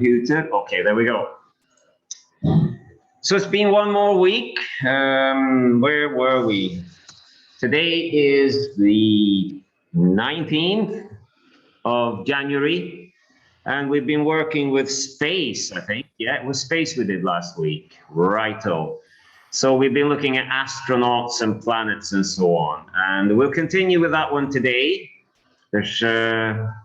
computer. Okay, there we go. So it's been one more week. Where were we? Today is the 19th of January, and we've been working with space, I think. Yeah, it was space we did last week. Righto. So we've been looking at astronauts and planets and so on, and we'll continue with that one today. There's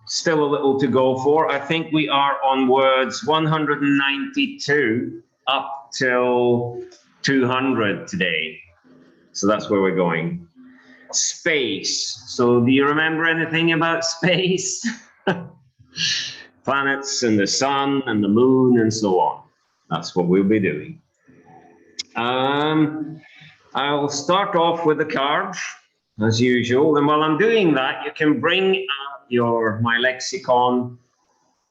still a little to go for. I think we are on words 192 up till 200 today. So that's where we're going. Space. So do you remember anything about space? Planets and the sun and the moon and so on. That's what we'll be doing. I'll start off with the cards as usual. And while I'm doing that, you can bring out my lexicon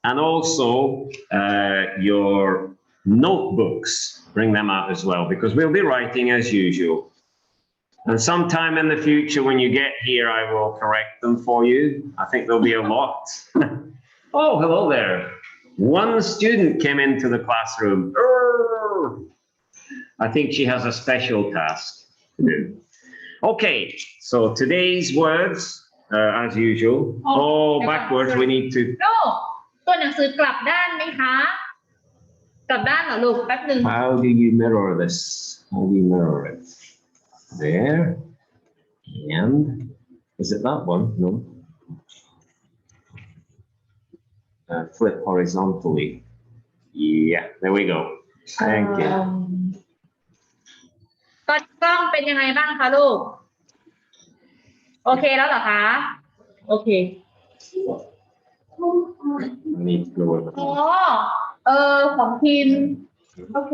and also your notebooks. Bring them out as well, because we'll be writing as usual. And sometime in the future, when you get here, I will correct them for you. I think there'll be a lot. Oh, hello there. One student came into the classroom. I think she has a special task to do. Okay, so today's words, as usual. Oh, backwards, we need to... No, ตัวหนังสือกลับด้านไหมคะกลับด้านเหรอลูกแป๊บนึง How do you mirror this? How do you mirror it? There. And is it that one? No. Flip horizontally. Yeah, there we go. Thank you. ตอนกล้องเป็นยังไงบ้างคะลูกโอเคแล้วเหรอคะโอเค Need to go over. ของทีมโอเค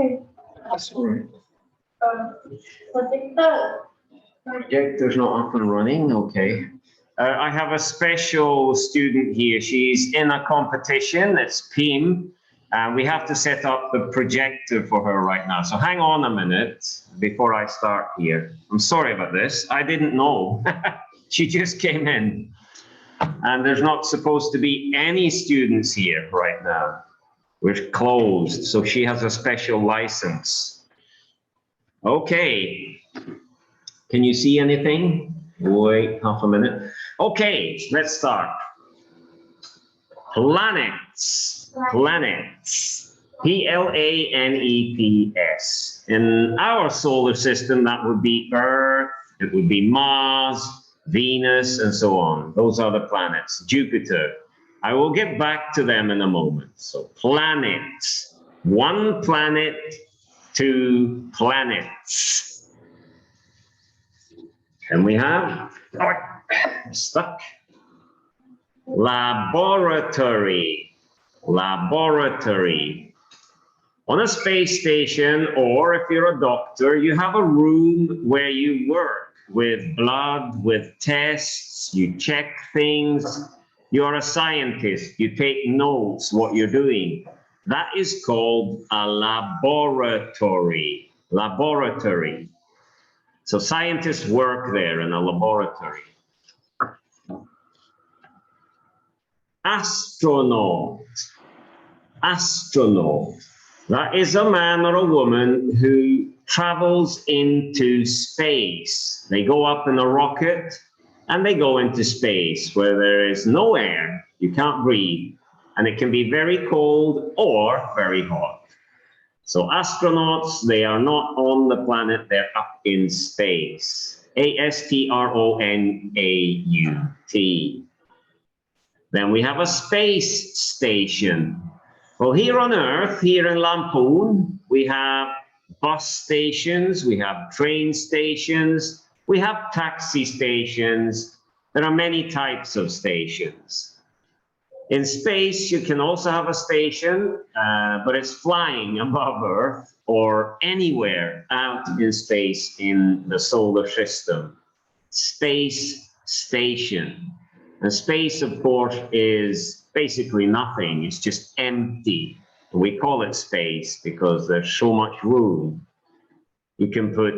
Projector's not up and running. Okay. I have a special student here. She's in a competition. It's PIM. And we have to set up the projector for her right now. So hang on a minute before I start here. I'm sorry about this. I didn't know. She just came in. And there's not supposed to be any students here right now. We're closed. So she has a special license. Okay. Can you see anything? Wait half a minute. Okay, let's start. Planets. Planets. Planets. In our solar system, that would be Earth, it would be Mars, Venus, and so on. Those are the planets. Jupiter. I will get back to them in a moment. So planets. One planet, two planets. And we have stuck. Laboratory. Laboratory. On a space station, or if you're a doctor, you have a room where you work with blood, with tests, you check things. You're a scientist, you take notes, what you're doing. That is called a laboratory. Laboratory. So scientists work there in a laboratory. Astronaut. Astronaut. That is a man or a woman who travels into space. They go up in a rocket and they go into space where there is no air, you can't breathe, and it can be very cold or very hot. So astronauts, they are not on the planet, they're up in space. Astronaut. Then we have a space station. Well, here on Earth, here in Lampoon, we have bus stations, we have train stations, we have taxi stations. There are many types of stations. In space, you can also have a station, but it's flying above Earth or anywhere out in space in the solar system. Space station. And space, of course, is basically nothing. It's just empty. We call it space because there's so much room. You can put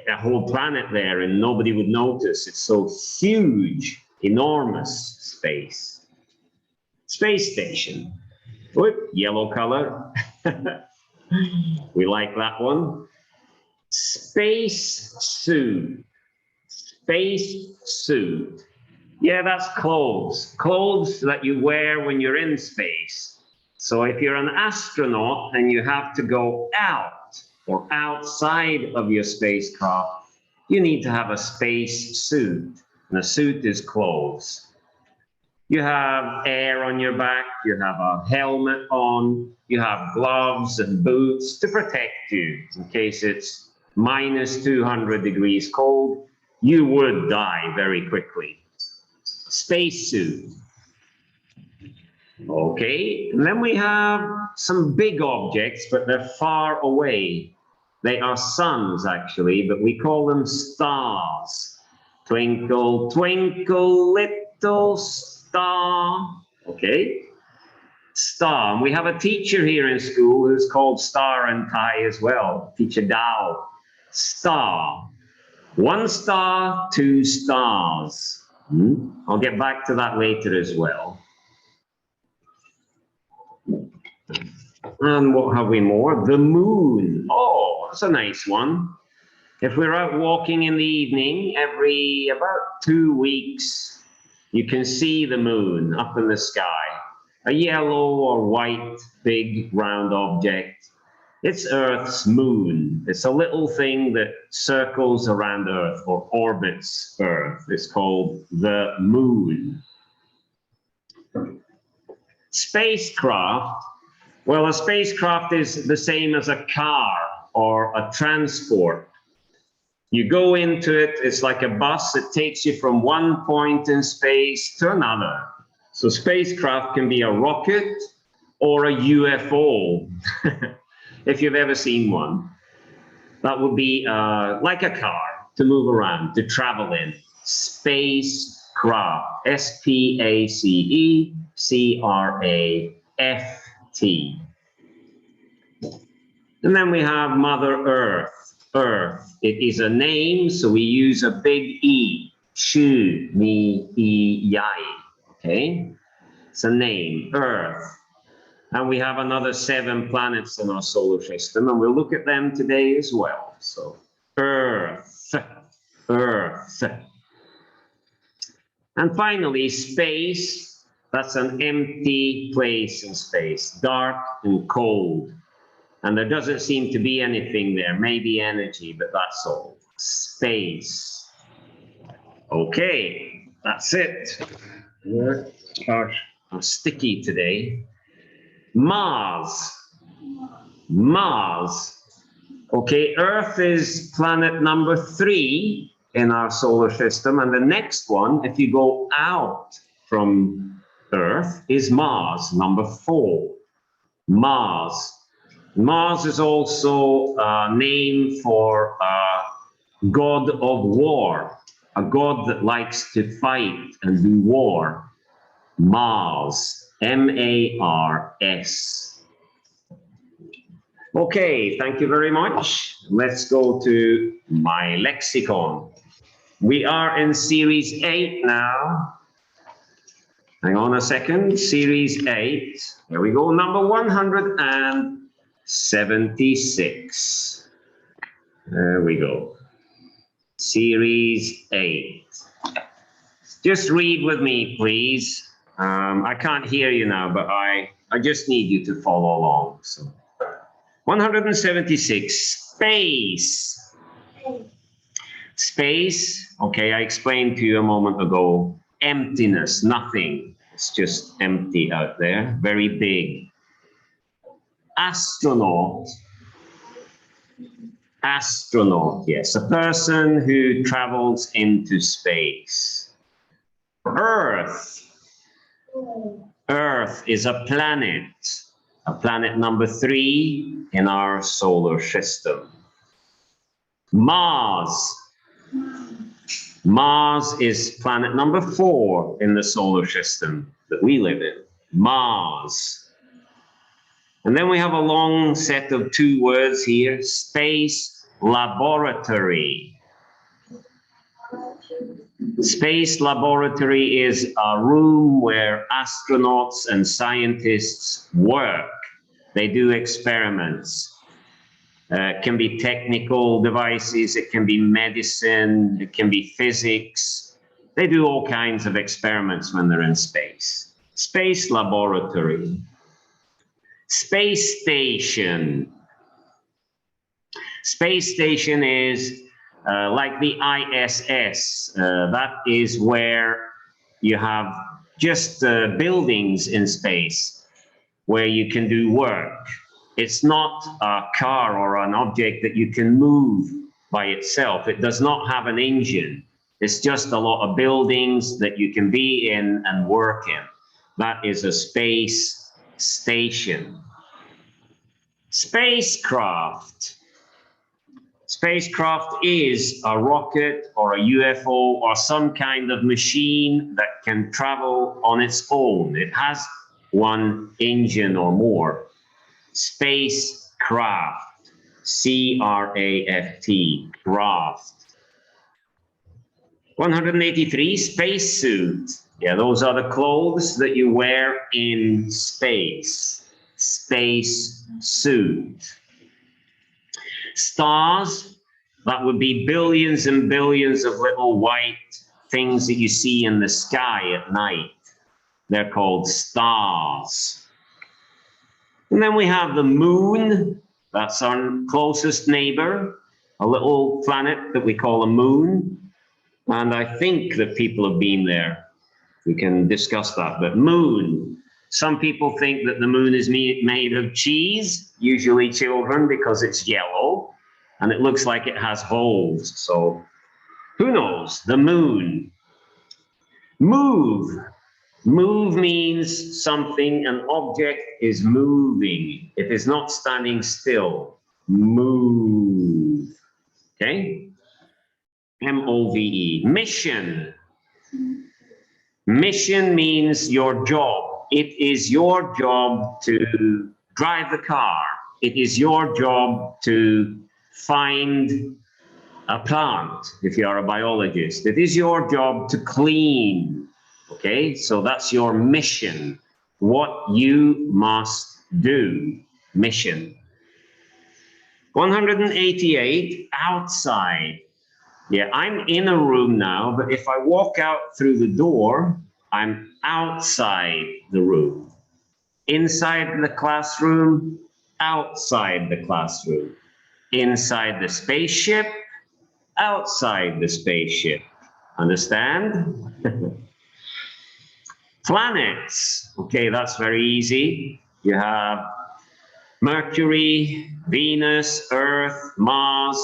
a whole planet there and nobody would notice. It's so huge, enormous space. Space station. Whoop, yellow color. We like that one. Space suit. Space suit. Yeah, that's clothes. Clothes that you wear when you're in space. So if you're an astronaut and you have to go out or outside of your spacecraft, you need to have a space suit. And a suit is clothes. You have air on your back, you have a helmet on, you have gloves and boots to protect you in case it's minus 200 degrees cold. You would die very quickly. Space suit. Okay, and then we have some big objects, but they're far away. They are suns, actually, but we call them stars. Twinkle, twinkle, little star. Okay, star. And we have a teacher here in school who's called Star and Tie as well, Teacher Dao. Star. One star, two stars. I'll get back to that later as well. And what have we more? The moon. Oh, that's a nice one. If we're out walking in the evening, every about 2 weeks, you can see the moon up in the sky. A yellow or white, big, round object. It's Earth's moon. It's a little thing that circles around Earth or orbits Earth. It's called the moon. Spacecraft. Well, a spacecraft is the same as a car or a transport. You go into it, it's like a bus. It takes you from one point in space to another. So spacecraft can be a rocket or a UFO, if you've ever seen one. That would be like a car to move around, to travel in. Spacecraft, S-P-A-C-E-C-R-A-F-T. And then we have Mother Earth. Earth. It is a name, so we use a big E. Shu, mi, I, yai. Okay? It's a name, Earth. And we have another 7 planets in our solar system, and we'll look at them today as well. So, Earth, Earth. And finally, space. That's an empty place in space, dark and cold. And there doesn't seem to be anything there, maybe energy, but that's all. Space. Okay, that's it. I'm sticky today. Mars. Mars. Okay, Earth is planet number 3 in our solar system. And the next one, if you go out from Earth, is Mars, number 4. Mars. Mars is also a name for a god of war, a god that likes to fight and do war. Mars, M-A-R-S. Okay, thank you very much. Let's go to my lexicon. We are in series 8 now. Hang on a second, series 8. Here we go, number 176. There we go. Series 8. Just read with me, please. I can't hear you now, but I just need you to follow along. So, 176, space. Space, okay, I explained to you a moment ago, emptiness, nothing. It's just empty out there, very big. Astronaut. Astronaut, yes, a person who travels into space. Earth. Earth is a planet number 3 in our solar system. Mars. Mars is planet number 4 in the solar system that we live in. Mars. And then we have a long set of 2 words here, space laboratory. Space laboratory is a room where astronauts and scientists work. They do experiments. It can be technical devices, it can be medicine, it can be physics. They do all kinds of experiments when they're in space. Space laboratory. Space station. Space station is like the ISS. That is where you have just buildings in space where you can do work. It's not a car or an object that you can move by itself. It does not have an engine. It's just a lot of buildings that you can be in and work in. That is a space station. Spacecraft. Spacecraft is a rocket or a UFO or some kind of machine that can travel on its own. It has one engine or more. Spacecraft, C-R-A-F-T, craft. 183, spacesuit. Yeah, those are the clothes that you wear in space. Space suit. Stars, that would be billions and billions of little white things that you see in the sky at night. They're called stars. And then we have the moon. That's our closest neighbor, a little planet that we call a moon. And I think that people have been there. We can discuss that. But moon, some people think that the moon is made of cheese, usually children, because it's yellow and it looks like it has holes. So who knows? The moon. Move. Move means something, an object is moving. It is not standing still. Move. Okay? M-O-V-E. Mission. Mission means your job. It is your job to drive the car. It is your job to find a plant, if you are a biologist. It is your job to clean. Okay, so that's your mission. What you must do. Mission. 188, outside. Yeah, I'm in a room now, but if I walk out through the door, I'm outside the room. Inside the classroom, outside the classroom. Inside the spaceship, outside the spaceship. Understand? Planets. Okay, that's very easy. You have Mercury, Venus, Earth, Mars,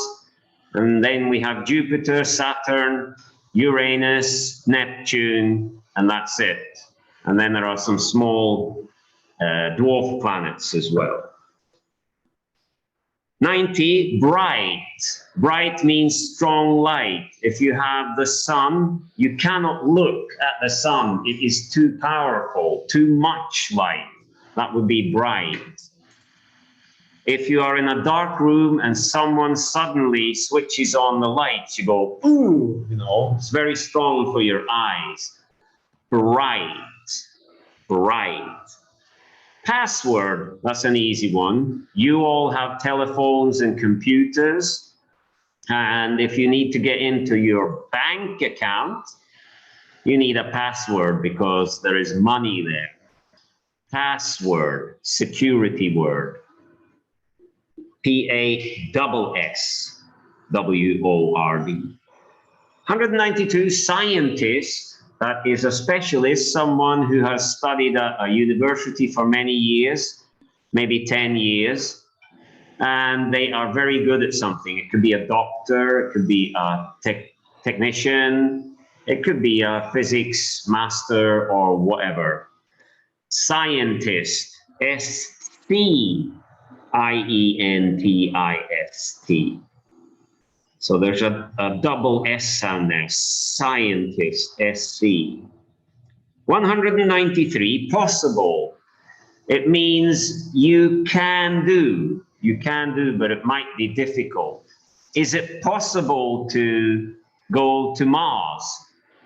and then we have Jupiter, Saturn, Uranus, Neptune, and that's it. And then there are some small dwarf planets as well. 90, bright. Bright means strong light. If you have the sun, you cannot look at the sun. It is too powerful, too much light. That would be bright. If you are in a dark room and someone suddenly switches on the lights, you go, ooh, you know, it's very strong for your eyes. Bright, bright. Password, that's an easy one. You all have telephones and computers. And if you need to get into your bank account, you need a password because there is money there. Password, security word. P-A-S-S-W-O-R-D. 192, scientist. That is a specialist, someone who has studied at a university for many years, maybe 10 years, and they are very good at something. It could be a doctor, it could be a technician, it could be a physics master or whatever. Scientist, S-C-I-E-N-T-I-S-T. So there's a double S sound there, scientist, S-C. 193, possible. It means you can do, but it might be difficult. Is it possible to go to Mars?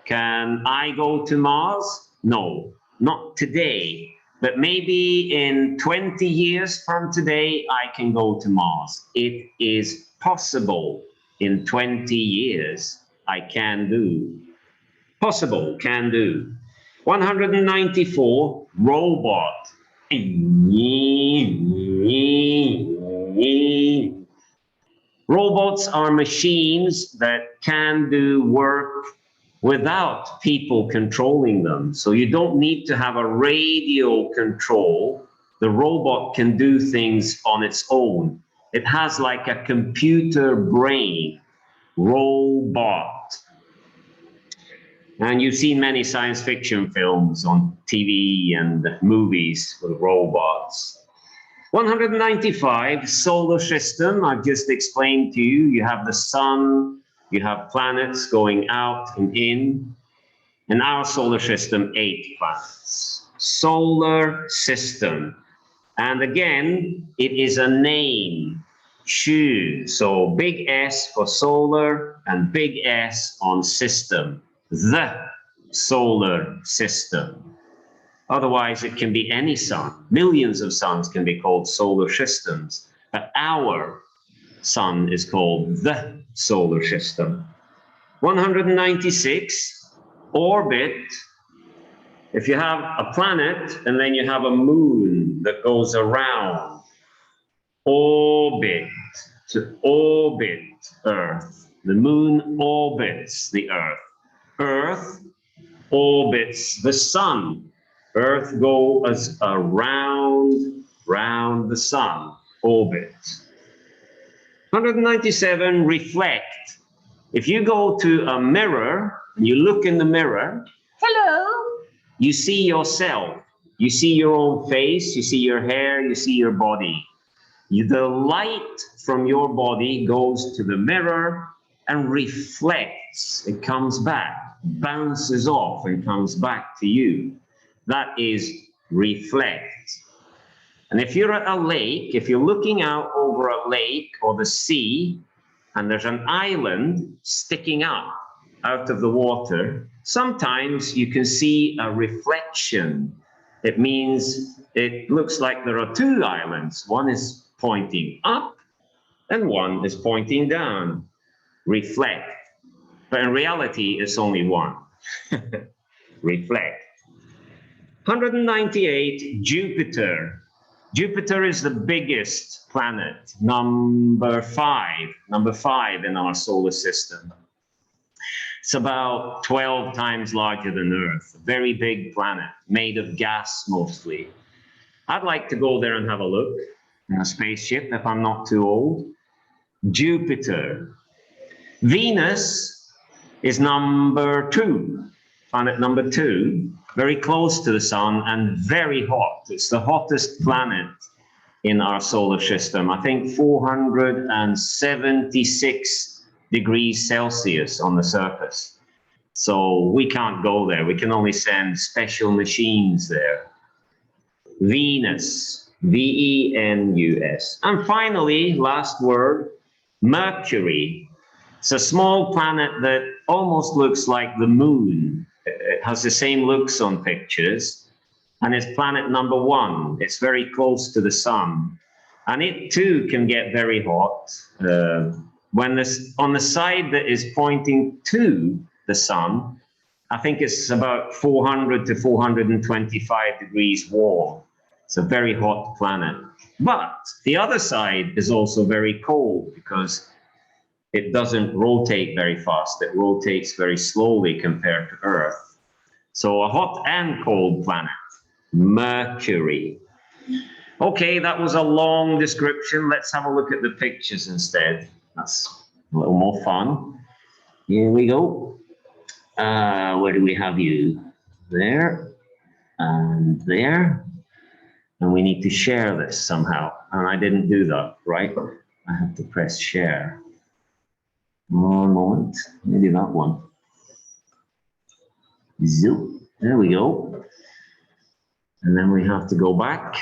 Can I go to Mars? No, not today. But maybe in 20 years from today, I can go to Mars. It is possible. In 20 years, I can do. Possible, can do. 194, robot. Robots are machines that can do work without people controlling them. So you don't need to have a radio control. The robot can do things on its own. It has like a computer brain. Robot. And you've seen many science fiction films on TV and movies with robots. 195, solar system. I've just explained to you. You have the sun, you have planets going out and in. In our solar system, 8 planets. Solar system. And again, it is a name. Shu. So big S for solar and big S on system. The solar system. Otherwise, it can be any sun. Millions of suns can be called solar systems. But our sun is called the solar system. 196, orbit. If you have a planet and then you have a moon that goes around, orbit, to orbit Earth. The moon orbits the Earth. Earth orbits the sun. Earth goes round the sun, orbit. 197, reflect. If you go to a mirror and you look in the mirror, hello, you see yourself. You see your own face, you see your hair, you see your body. The light from your body goes to the mirror and reflects. It comes back, bounces off and comes back to you. That is reflect. And if you're at a lake, if you're looking out over a lake or the sea, and there's an island sticking up out of the water, sometimes you can see a reflection. It means it looks like there are 2 islands. One is pointing up and one is pointing down. Reflect. But in reality, it's only one. Reflect. 198, Jupiter. Jupiter is the biggest planet, number 5 in our solar system. It's about 12 times larger than Earth, a very big planet, made of gas mostly. I'd like to go there and have a look in a spaceship if I'm not too old. Jupiter. Venus is number 2, planet number 2, very close to the sun and very hot. It's the hottest planet in our solar system. I think 476 degrees Celsius on the surface. So we can't go there. We can only send special machines there. Venus, V-E-N-U-S. And finally, last word, Mercury. It's a small planet that almost looks like the moon. It has the same looks on pictures, and it's planet number 1. It's very close to the sun, and it too can get very hot. When this on the side that is pointing to the sun, I think it's about 400 to 425 degrees warm. It's a very hot planet. But the other side is also very cold because it doesn't rotate very fast. It rotates very slowly compared to Earth. So a hot and cold planet, Mercury. Okay, that was a long description. Let's have a look at the pictures instead. That's a little more fun. Here we go. Where do we have you? There and there. And we need to share this somehow. And I didn't do that, right? I have to press share. One moment, maybe that one. Zoop, there we go. And then we have to go back.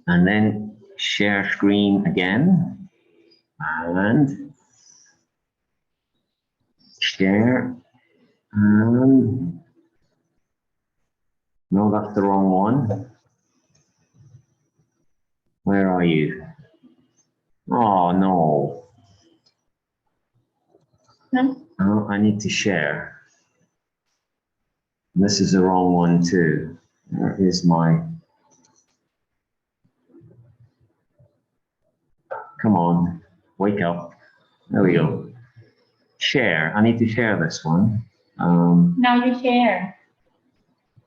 And then share screen again. And Share. And no, that's the wrong one. Where are you? Oh, no. Oh, I need to share. This is the wrong one too. Where is my... Come on, wake up. There we go. Share. I need to share this one. Now you share.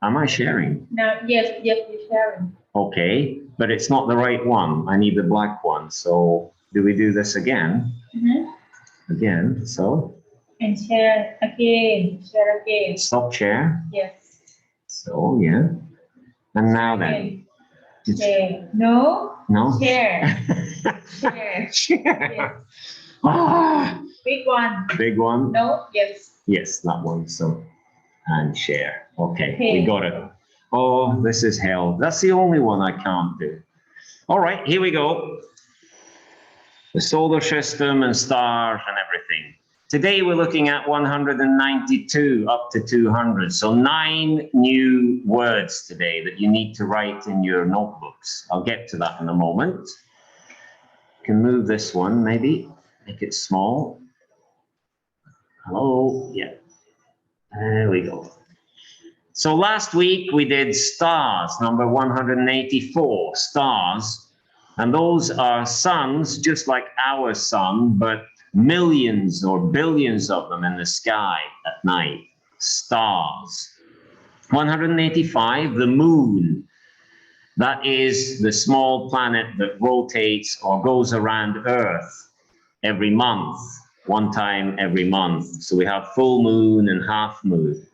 Am I sharing? Now, yes, you're sharing. Okay, but it's not the right one. I need the black one. So do we do this again? Again, so? And share again. Share again. Stop share. Yes. So, yeah. And now then. Share. No. No? Share. Share. Share. Yes. Ah, Big one. big one. No. Yes. Yes, that one. So, and share. Okay, Okay. we got it. Oh, this is hell. That's the only one I can't do. All right, here we go. The solar system and stars and everything. Today we're looking at 192 up to 200. So 9 new words today that you need to write in your notebooks. I'll get to that in a moment. You can move this one maybe, make it small. Hello, yeah. There we go. So last week we did stars, number 184, stars. And those are suns, just like our sun, but millions or billions of them in the sky at night. Stars. 185, the moon. That is the small planet that rotates or goes around Earth every month, one time every month. So we have full moon and half moon.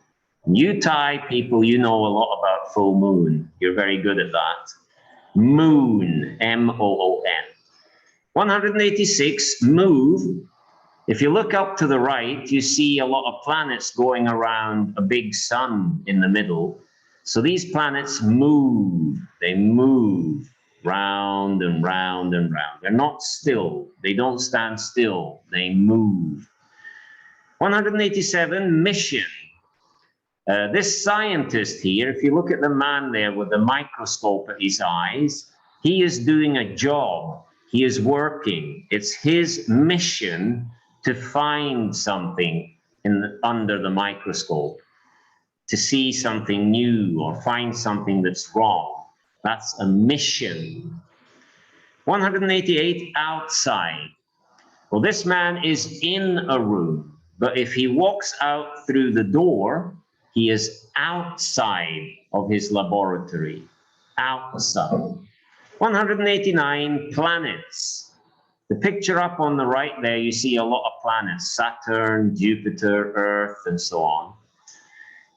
You Thai people, you know a lot about full moon. You're very good at that. Moon, M-O-O-N. 186, move. If you look up to the right, you see a lot of planets going around a big sun in the middle. So these planets move. They move round and round and round. They're not still. They don't stand still. They move. 187, mission. This scientist here, if you look at the man there with the microscope at his eyes, he is doing a job. He is working. It's his mission to find something under the microscope, to see something new or find something that's wrong. That's a mission. 188, outside. Well, this man is in a room, but if he walks out through the door, he is outside of his laboratory, outside. 189, planets. The picture up on the right there, you see a lot of planets, Saturn, Jupiter, Earth, and so on.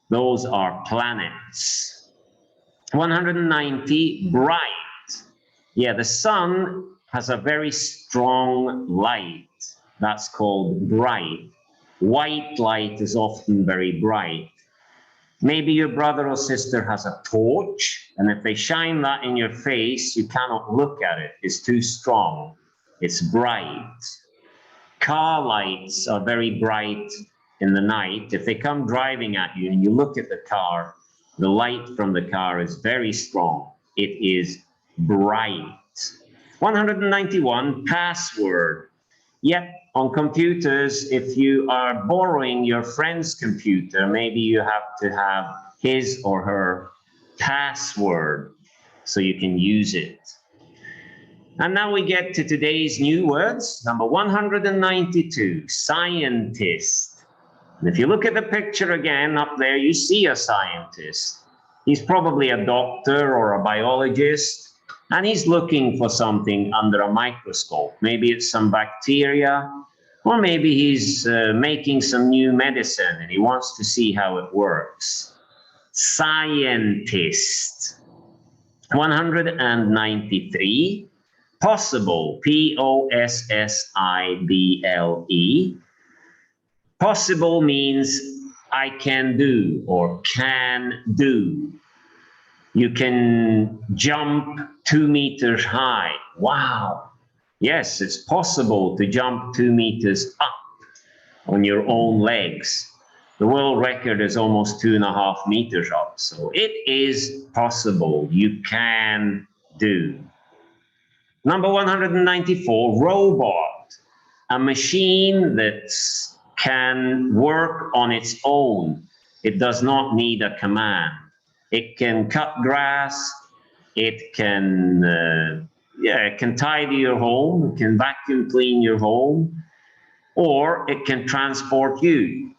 Those are planets. 190, bright. Yeah, the sun has a very strong light. That's called bright. White light is often very bright. Maybe your brother or sister has a torch, and if they shine that in your face, you cannot look at it. It's too strong. It's bright. Car lights are very bright in the night. If they come driving at you and you look at the car, the light from the car is very strong. It is bright. 191, password. Yep, on computers, if you are borrowing your friend's computer, maybe you have to have his or her password so you can use it. And now we get to today's new words. Number 192, scientist. And if you look at the picture again up there, you see a scientist. He's probably a doctor or a biologist. And he's looking for something under a microscope. Maybe it's some bacteria, or maybe he's making some new medicine and he wants to see how it works. Scientist. 193, possible, P-O-S-S-I-B-L-E. Possible means I can do or can do. You can jump 2 meters high. Wow. Yes, it's possible to jump 2 meters up. on your own legs. The world record is almost 2.5 meters up, so it is possible. You can do. Number 194, robot, a machine that can work on its own. It does not need a command. It can cut grass. It can, it can tidy your home. It can vacuum clean your home, or it can transport you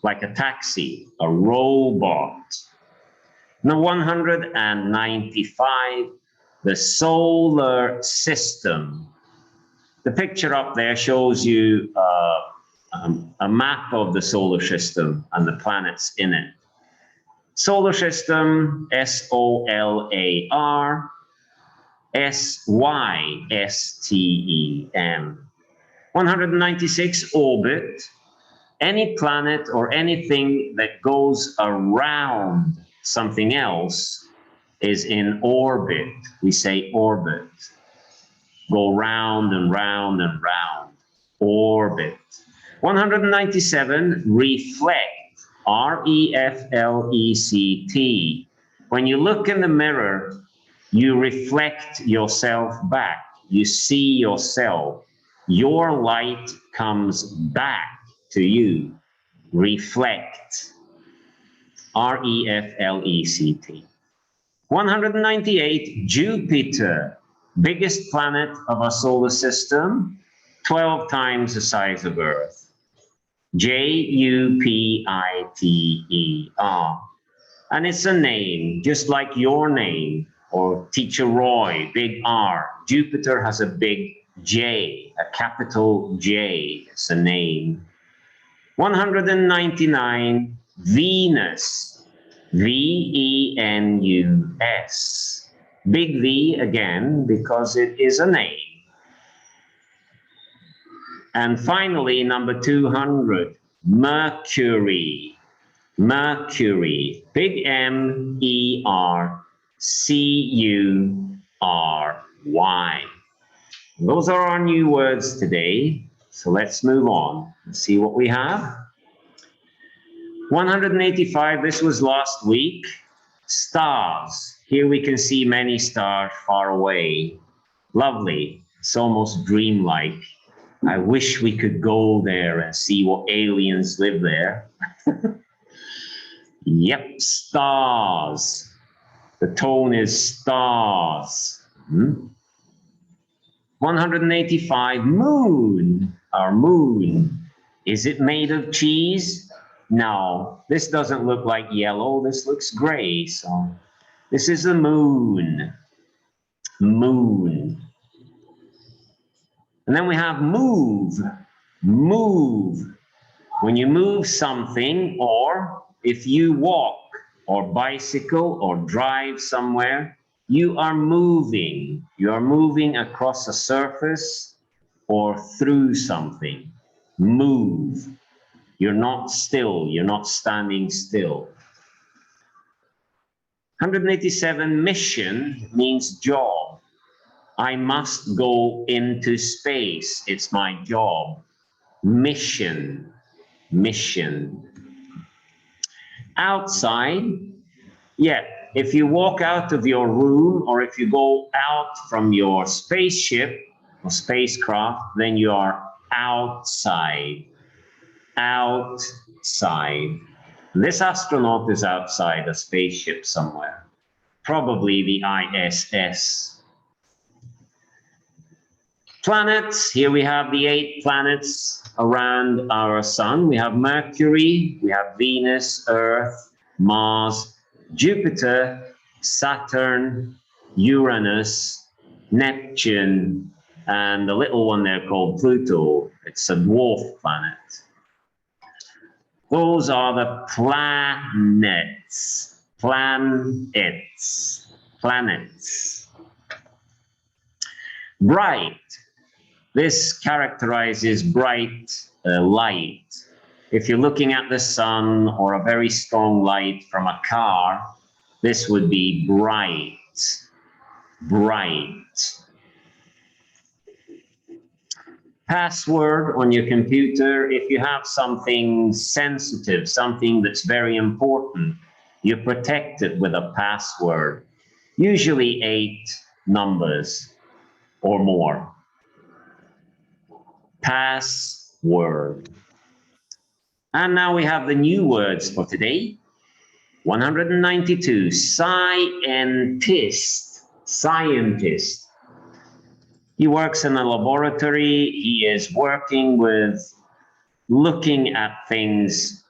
like a taxi, a robot. Now, 195, the solar system. The picture up there shows you a map of the solar system and the planets in it. Solar system, SOLAR, SYSTEM. 196, orbit. Any planet or anything that goes around something else is in orbit. We say orbit. Go round and round and round. Orbit. 197, reflect. REFLECT. When you look in the mirror, you reflect yourself back. You see yourself. Your light comes back to you. Reflect. REFLECT. 198, Jupiter, biggest planet of our solar system, 12 times the size of Earth. JUPITER. And it's a name, just like your name, or Teacher Roy, big R. Jupiter has a big J, a capital J. It's a name. 199, Venus, VENUS. Big V again, because it is a name. And finally, number 200, Mercury. Mercury, big MERCURY. Those are our new words today. So let's move on and see what we have. 185, this was last week. Stars. Here we can see many stars far away. Lovely. It's almost dreamlike. I wish we could go there and see what aliens live there. Yep, stars. The tone is stars. 185, moon. Our moon. Is it made of cheese? No, this doesn't look like yellow. This looks gray. So this is the moon. Moon. And then we have move. Move. When you move something, or if you walk or bicycle or drive somewhere, you are moving. You are moving across a surface or through something. Move. You're not still. You're not standing still. 187, mission means job. I must go into space. It's my job. Mission. Mission. Outside, yeah, if you walk out of your room or if you go out from your spaceship or spacecraft, then you are outside. Outside. This astronaut is outside a spaceship somewhere, probably the ISS. Planets, here we have the 8 planets around our sun. We have Mercury, we have Venus, Earth, Mars, Jupiter, Saturn, Uranus, Neptune, and the little one there called Pluto. It's a dwarf planet. Those are the planets. Planets. Planets. Bright. This characterizes bright light. If you're looking at the sun or a very strong light from a car, this would be bright. Bright. password on your computer. If you have something sensitive, something that's very important, you protect it with a password, usually 8 numbers or more. Password. And now we have the new words for today. 192, scientist. Scientist. He works in a laboratory. He is working with looking at things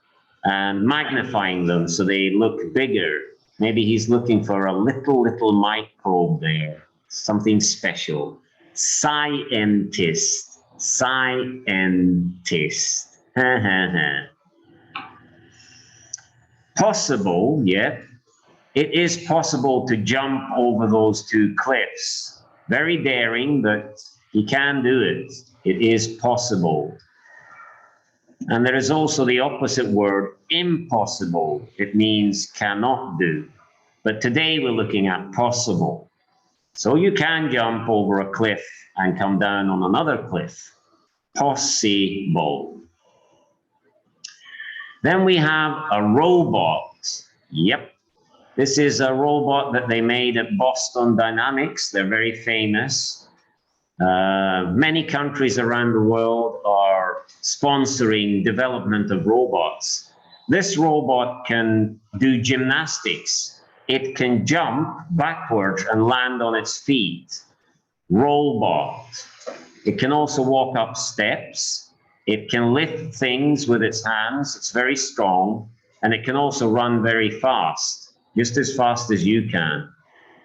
and magnifying them so they look bigger. Maybe he's looking for a little microbe there, something special. Scientist. Scientist. Possible, yeah. It is possible to jump over those 2 cliffs. Very daring, but he can do it. It is possible. And there is also the opposite word, impossible. It means cannot do. But today we're looking at possible. So you can jump over a cliff and come down on another cliff. Possible. Then we have a robot. Yep. This is a robot that they made at Boston Dynamics. They're very famous. Many countries around the world are sponsoring development of robots. This robot can do gymnastics. It can jump backwards and land on its feet. Robot. It can also walk up steps. It can lift things with its hands. It's very strong. And it can also run very fast, just as fast as you can.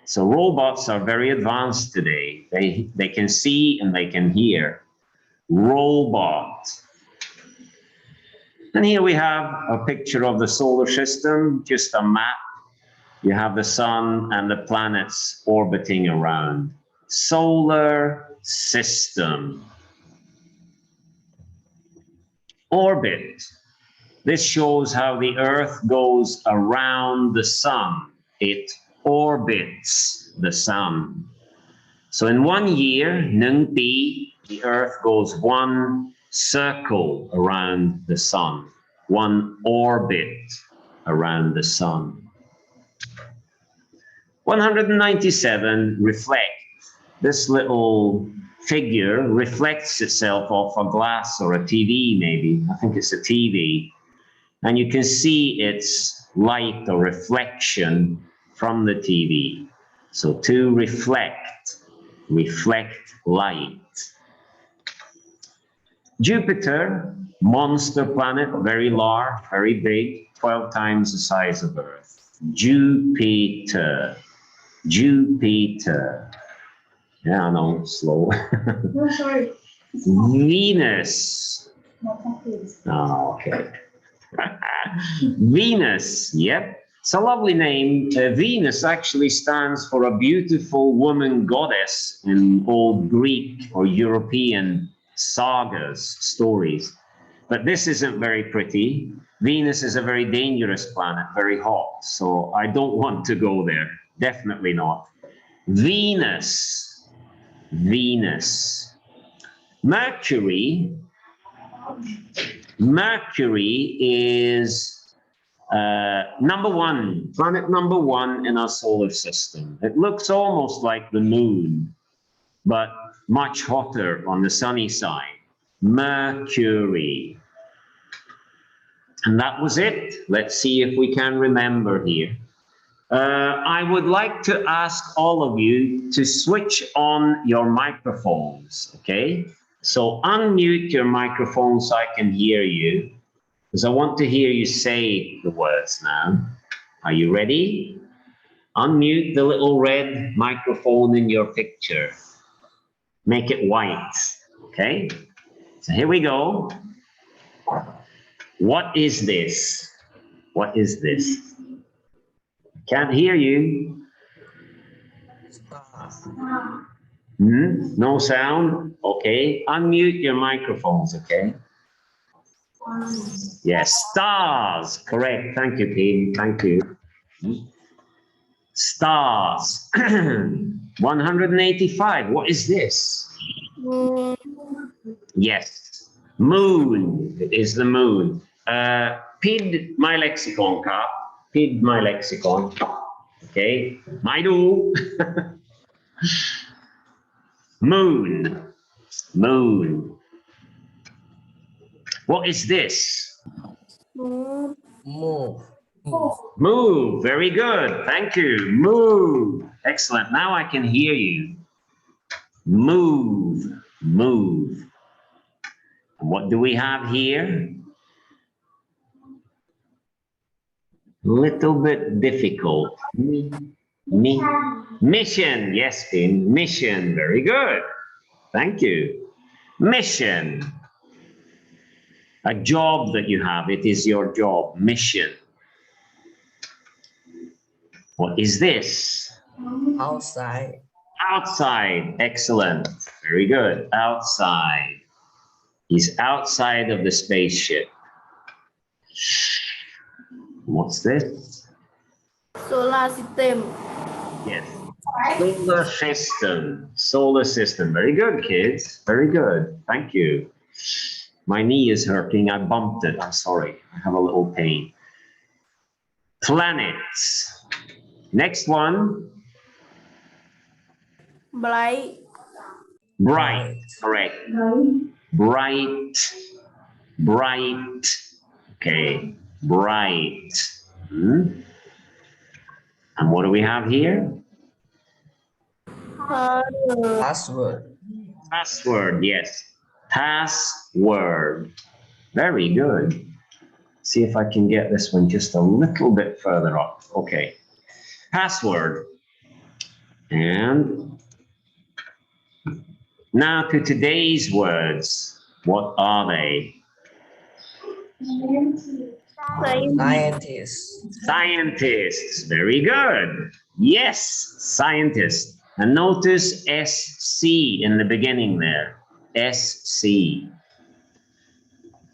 So robots are very advanced today. They can see and they can hear. Robot. And here we have a picture of the solar system, just a map. You have the sun and the planets orbiting around. Solar system. Orbit. This shows how the Earth goes around the sun. It orbits the sun. So in 1 year, 1 ปี, the Earth goes 1 circle around the sun, 1 orbit around the sun. 197, reflect. This little figure reflects itself off a glass or a TV maybe. I think it's a TV. And you can see its light or reflection from the TV. So to reflect, reflect light. Jupiter, monster planet, very large, very big, 12 times the size of Earth. Jupiter, Jupiter. Yeah, I know, slow. No, sorry. Venus. Oh, okay. Venus, yep. It's a lovely name. Venus actually stands for a beautiful woman goddess in old Greek or European sagas, stories. But this isn't very pretty. Venus is a very dangerous planet, very hot. So I don't want to go there. Definitely not. Venus, Venus. Mercury. Mercury is number 1, planet number 1 in our solar system. It looks almost like the moon, but much hotter on the sunny side. Mercury. And that was it. Let's see if we can remember here. I would like to ask all of you to switch on your microphones, okay? So unmute your microphone so I can hear you, because I want to hear you say the words now. Are you ready? Unmute the little red microphone in your picture. Make it white, okay? So here we go. What is this? What is this? Can't hear you. No sound? Okay. Unmute your microphones, okay? Yes, stars. Correct. Thank you, Pete. Thank you. Stars. 185. What is this? Yes, moon is the moon. Pid my lexicon, Ka. Pid my lexicon. Okay, my do. Moon, moon. What is this? Move. Move. Very good. Thank you. Move. Excellent. Now I can hear you. Move, move. And what do we have here? Little bit difficult. Mission. Yes, Finn. Mission. Very good. Thank you. Mission. A job that you have. It is your job. Mission. What is this? Outside. Outside. Excellent. Very good. Outside. He's outside of the spaceship. What's this? Solar system. Yes. Solar system. Solar system. Very good, kids. Very good. Thank you. My knee is hurting. I bumped it. I'm sorry. I have a little pain. Planets. Next one. Bright. Bright. Correct. Bright. Bright. Okay. Bright. And what do we have here? Password. Password. Yes. Password. Very good. See if I can get this one just a little bit further up. Okay. Password. And now to today's words. What are they? Scientist. Scientists. Very good. Yes, scientists. And notice SC in the beginning there. SC.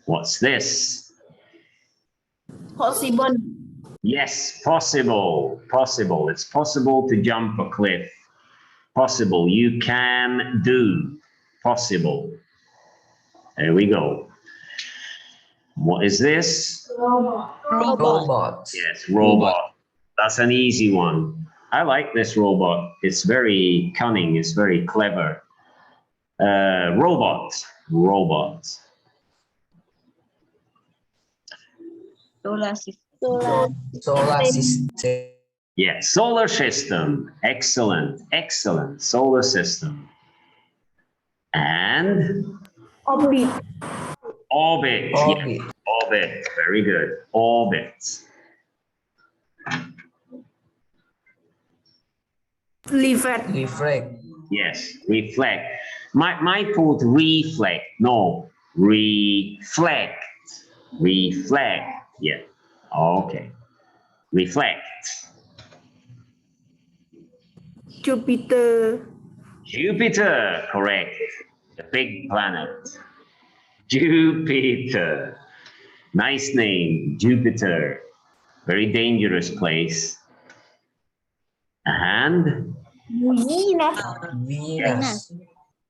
What's this? Possible. Yes, possible. Possible. It's possible to jump a cliff. Possible. You can do. Possible. There we go. What is this? Robot. Yes, robot. That's an easy one. I like this robot. It's very cunning. It's very clever. Robot. Robot. Solar system. Solar system. Yes, solar system. Excellent. Excellent. Solar system. And Orbit. orbit. Orbit. Yes, orbit. Very good. Orbit. Reflect. Reflect. Yes, reflect. My put reflect. No, reflect. Reflect. Yeah. Okay. Reflect. Jupiter. Jupiter. Correct. The big planet. Jupiter. Nice name. Jupiter. Very dangerous place. And Venus.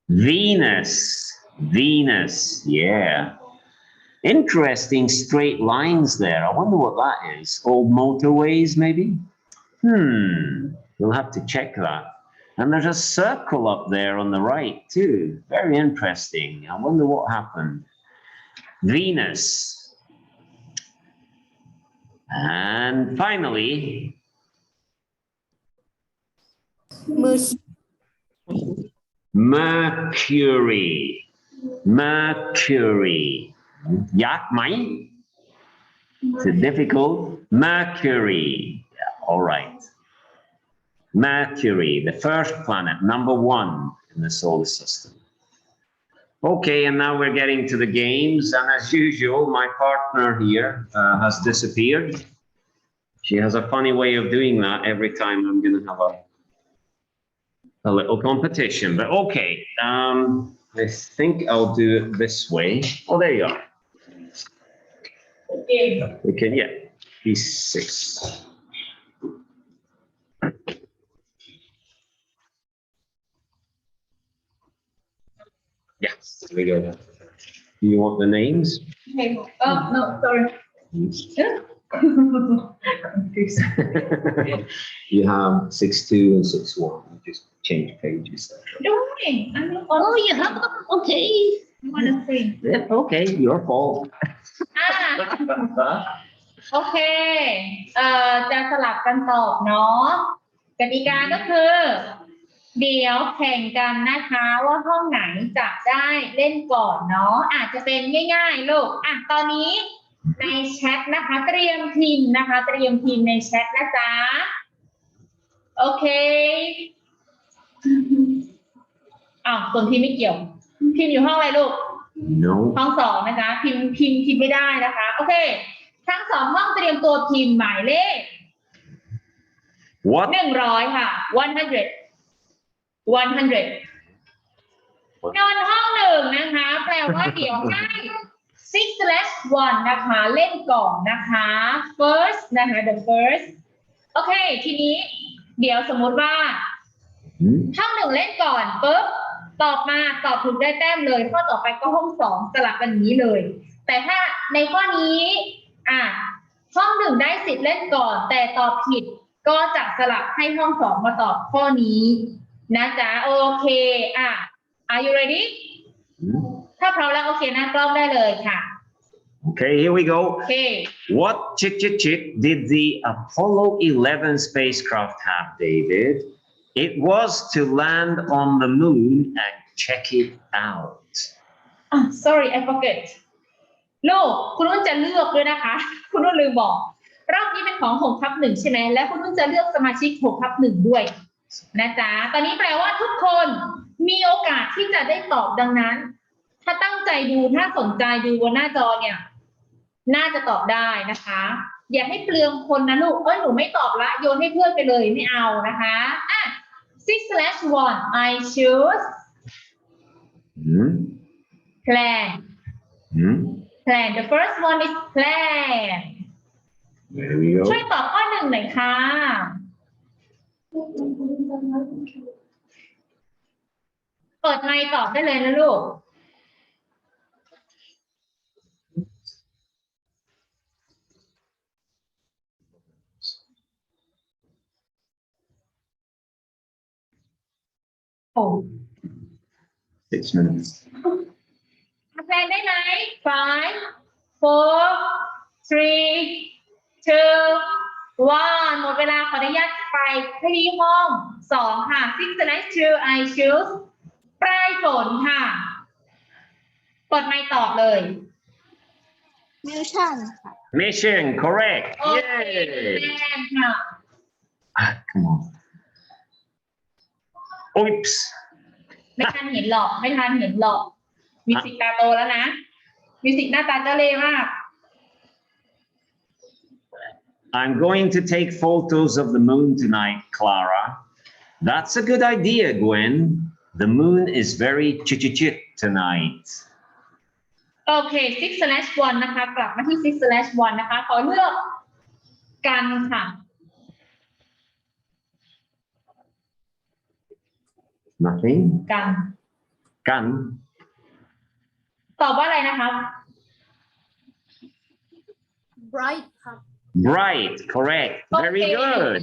Venus. Venus. Yeah. Interesting straight lines there. I wonder what that is. Old motorways, maybe? We'll have to check that. And there's a circle up there on the right, too. Very interesting. I wonder what happened. Venus. And finally, Mercury. Mercury. Yát máy. Is it difficult? Mercury. Yeah, all right. Mercury, the first planet, number 1 in the solar system. Okay, and now we're getting to the games. And as usual, my partner here has disappeared. She has a funny way of doing that every time I'm going to have a little competition. But okay, I think I'll do it this way. Oh, there you are. We can, yeah, B6. Yes, there we go. Do you want the names? Okay. Oh no, sorry. You have 6.2 and 6.1. You just change pages. Doing. Oh, you have okay. You want to see? Yeah, okay, your fault. โอเค จะสลับกันตอบเนาะกติกาก็คือ เดี๋ยวแข่งกันนะคะว่าห้องไหนจะได้เล่นก่อนเนาะอาจจะเป็นง่ายๆลูกตอนนี้ในแชทนะคะเตรียมพิมพ์นะคะเตรียมพิมพ์ในแชทนะจ๊ะโอเคส่วนพิมพ์ไม่เกี่ยวพิมพ์อยู่ห้องอะไรลูก No. ห้อง2นะจ๊ะพิมพ์ไม่ได้นะคะโอเคทั้ง2ห้องเตรียมตัวพิมพ์หมายเลข What? 100ค่ะ100เงินห้อง1นะคะแปลว่าเดี๋ยวให้ 6/1 นะคะเล่นก่อนนะคะ first นะคะ the first โอเคทีนี้เดี๋ยวสมมุติว่าห้อง1เล่นก่อนปุ๊บตอบถูกได้แต้มเลยข้อต่อไปก็ห้อง2สลับกันอย่างนี้เลยแต่ถ้าในข้อนี้ห้อง1ได้สิทธิ์เล่นก่อนแต่ตอบผิดก็จะสลับให้ห้อง2มาตอบข้อนี้นะจ๊ะโอเคAre you ready ถ้าพร้อมแล้วโอเคนะกล้องได้เลยค่ะ Okay, here we go. Okay. What did the Apollo 11 spacecraft have, David? It was to land on the moon and check it out. Sorry, I forget. ลูกคุณนุ่นจะเลือกด้วยนะคะคุณนุ่นลืมบอกรอบนี้เป็นของ6/1ใช่ไหมและคุณนุ่นจะเลือกสมาชิก6/1ด้วยนะจ๊ะตอนนี้แปลว่าทุกคนมีโอกาสที่จะได้ตอบดังนั้นถ้าตั้งใจดูถ้าสนใจดูบนหน้าจอเนี่ยน่าจะตอบได้นะคะอย่าให้เปลืองคนนะลูกหนูไม่ตอบละโยนให้เพื่อนไปเลยไม่เอานะคะ6/1 I choose plan plan the first one is plan There we go. ช่วยตอบข้อ1หน่อยค่ะเปิดไมค์ตอบได้เลยนะลูก6 minutes. แพลนได้ไหม 5 4 3 2 1 หมดเวลาขออนุญาตไปที่ห้อง2ค่ะ 6/2 I choose ปลายฝนค่ะเปิดไมค์ตอบเลย Mission, correct. โอเค Yay. แม่ค่ะ Come on. Oops. ไม่ทันเห็นหรอกมิวสิกตาโตแล้วนะมิวสิกหน้าตาเจ้าเล่ห์มาก I'm going to take photos of the moon tonight, Clara. That's a good idea, Gwen. The moon is very chit tonight. โอเค 6/1 นะคะกลับมาที่ 6/1 นะคะขอเลือกกันค่ะ Nothing. กัน Gun. ตอบว่าอะไรนะคะ Bright, correct. Very good.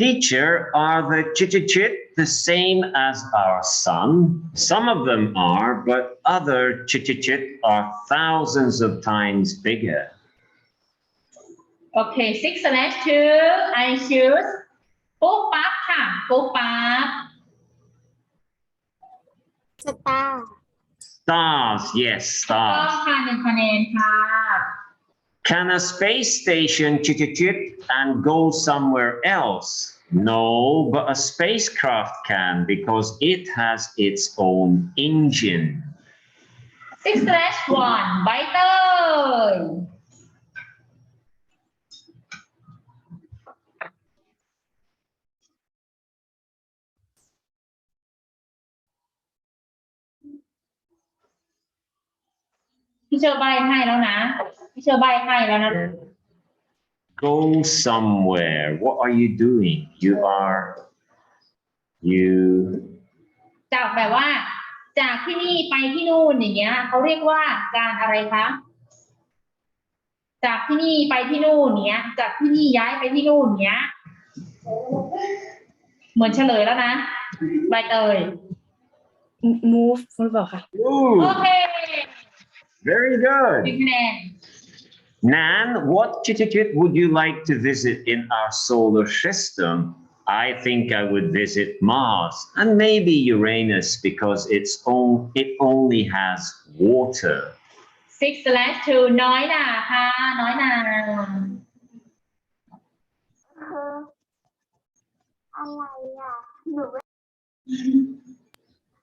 Teacher, are the chit the same as our sun? Some of them are, but other chit are thousands of times bigger. โอเค 6/2 I choose ปุ๊บปั๊บค่ะปุ๊บปั๊บ Stars, yes, ก็ stars. ค่ะ1 คะแนนค่ะ Can a space station chit and go somewhere else? No, but a spacecraft can because it has its own engine. 6/1 ใบเตยพี่เชอร์ใบให้แล้วนะ Go somewhere. What are you doing? You จะแบบว่า จากที่นี่ไปที่นู่นอย่างเงี้ยเขาเรียกว่าการอะไรคะจากที่นี่ไปที่นู่นเนี้ยจากที่นี่ย้ายไปที่นู่นเนี้ยเหมือนเฉลยแล้วนะใบเตย move หรือเปล่าคะ โอเค Very หนึ่ง good. คะแนน Nan, what would you like to visit in our solar system? I think I would visit Mars and maybe Uranus because it only has water. 6/2 น้อยหนาค่ะน้อยหนา อะไรอ่ะหนู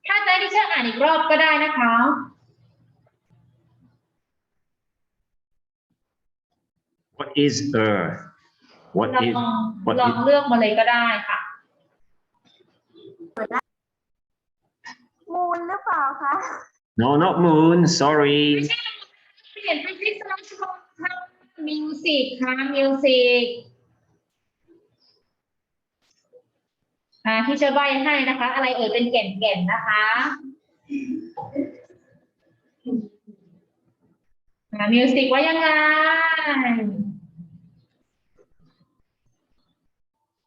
ถ้าจะให้ดิฉันอ่านอีกรอบก็ได้นะคะ What is Earth? ลองเลือกมาเลยก็ได้ค่ะ มูนหรือเปล่าคะ No, not moon. Sorry. เปลี่ยนไปที่สลับช่องมิวสิกค่ะมิวสิกที่จะใบให้นะคะ อะไรเอ่ยเป็นแก่นนะคะมิวสิกว่ายังไง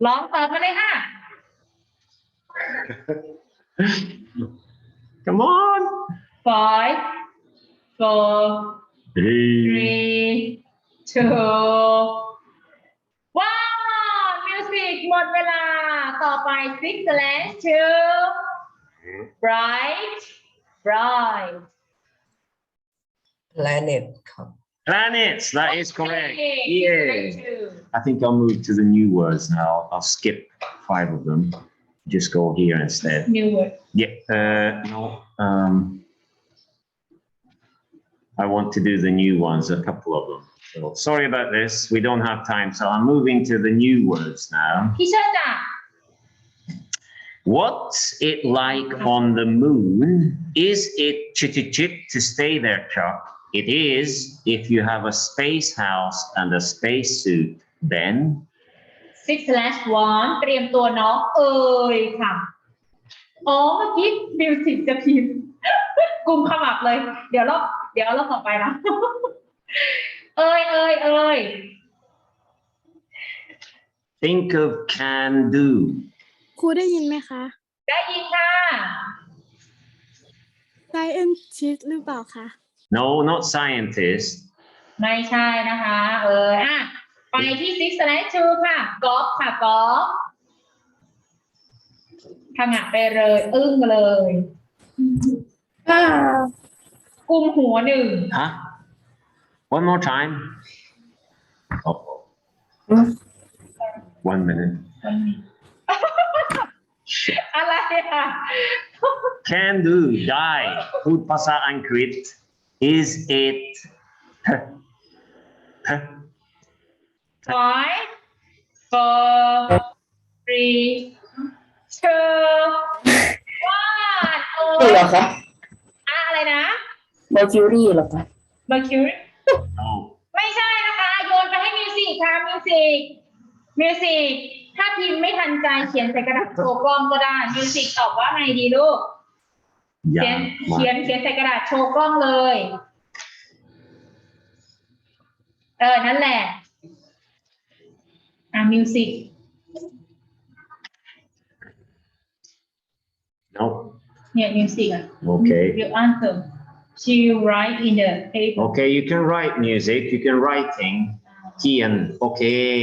ลองตอบมาเลยค่ะ Come on. 5 4 3 2 ว้าวมิวสิกหมดเวลาต่อไป 6/2 bright planet ครับ Planets. That is correct. Yeah. 6/2 I think I'll move to the new words now. I'll skip 5 of them. Just go here instead. new word Yeah. No. I want to do the new ones, a couple of them. So sorry about this. We don't have time. So I'm moving to the new words now. พี่เชิญจ้ะ What's it like on the moon? Is it chit to stay there, Chuck? It is if you have a space house and a space suit. Then 6/1 เตรียมตัวน้องเอ่ยค่ะอ๋อเมื่อกี้มิวสิกจะพิมพ์ กุมขมับเลย เดี๋ยวเราต่อไปนะ เอ่ย think of can do. ครูได้ยินไหมคะ ได้ยินค่ะ scientist หรือเปล่าคะ No, not scientist. ไม่ใช่นะคะไปที่ 6/2 ค่ะกอล์ฟค่ะกอล์ฟทำงานไปเลยอึ้งเลยกุมหัวหนึ่ง Huh? One more time. Oh. 1 minute. อะไรอ่ะ Can do, die. Food pasa angkrit. Is it 5 4 3 2 1โอ้ นี่เหรอคะ อะไรนะ Mercury เหรอคะ Mercury No. ไม่ใช่นะคะโยนไปให้มิวสิกค่ะมิวสิกถ้าพิมพ์ไม่ทันใจเขียนใส่กระดาษโชว์กล้องก็ได้มิวสิกตอบว่าไงดีลูกเขียนใส่กระดาษโชว์กล้องเลยนั่นแหละมิวสิก No. เนี่ยมิวสิกOkay. you answer she write in the paper Okay, you can write music. You can writing. Kian. Okay.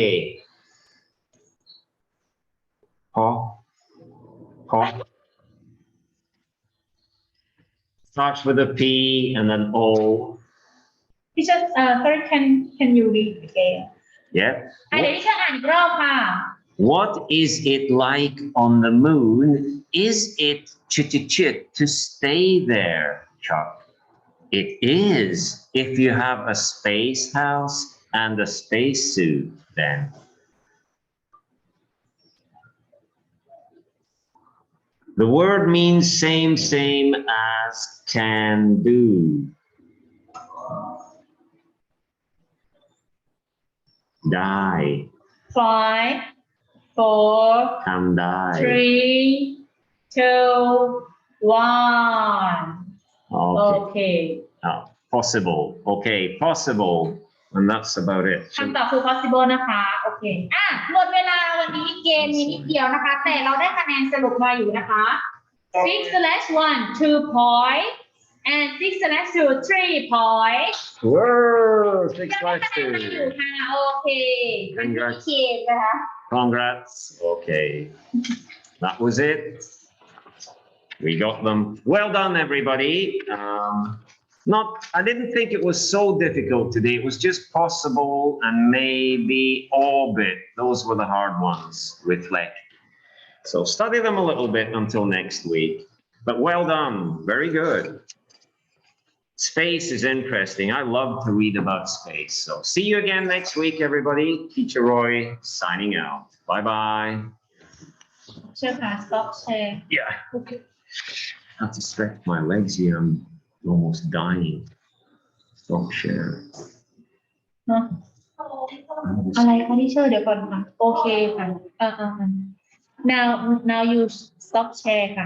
Paw. Starts with a P and then O. Teacher sorry can you read again Yeah. เดี๋ยวดิฉันอ่านอีกรอบค่ะ What is it like on the moon? Is it chit to stay there, Chuck? It is if you have a space house and a space suit, then. The word means same as can do. Die. 5 4 Come die. 3 2 one Okay. Possible. Okay, possible. And that's about it. คำตอบคือ possible นะคะโอเคหมดเวลาวันนี้เกมมีนิดเดียวนะคะแต่เราได้คะแนนสรุปมาอยู่นะคะ 6/1 2 point and 6/2 3 point Whoa, 6 ยังได้ plus คะแนนมาอยู่ 2. ค่ะโอเคอันนี้เกมนะคะ Congrats. Okay. That was it. We got them. Well done, everybody. I didn't think it was so difficult today. It was just possible and maybe orbit. Those were the hard ones. Reflect. So study them a little bit until next week. But well done. Very good. Space is interesting. I love to read about space. So see you again next week, everybody. Teacher Roy signing out. Bye-bye. เชิญค่ะ stop share Yeah. I have to stretch my legs here. I'm almost dying. Stop share. อะไรคะที่เชื่อเดี๋ยวก่อนค่ะโอเคค่ะnow you stop share ค่ะ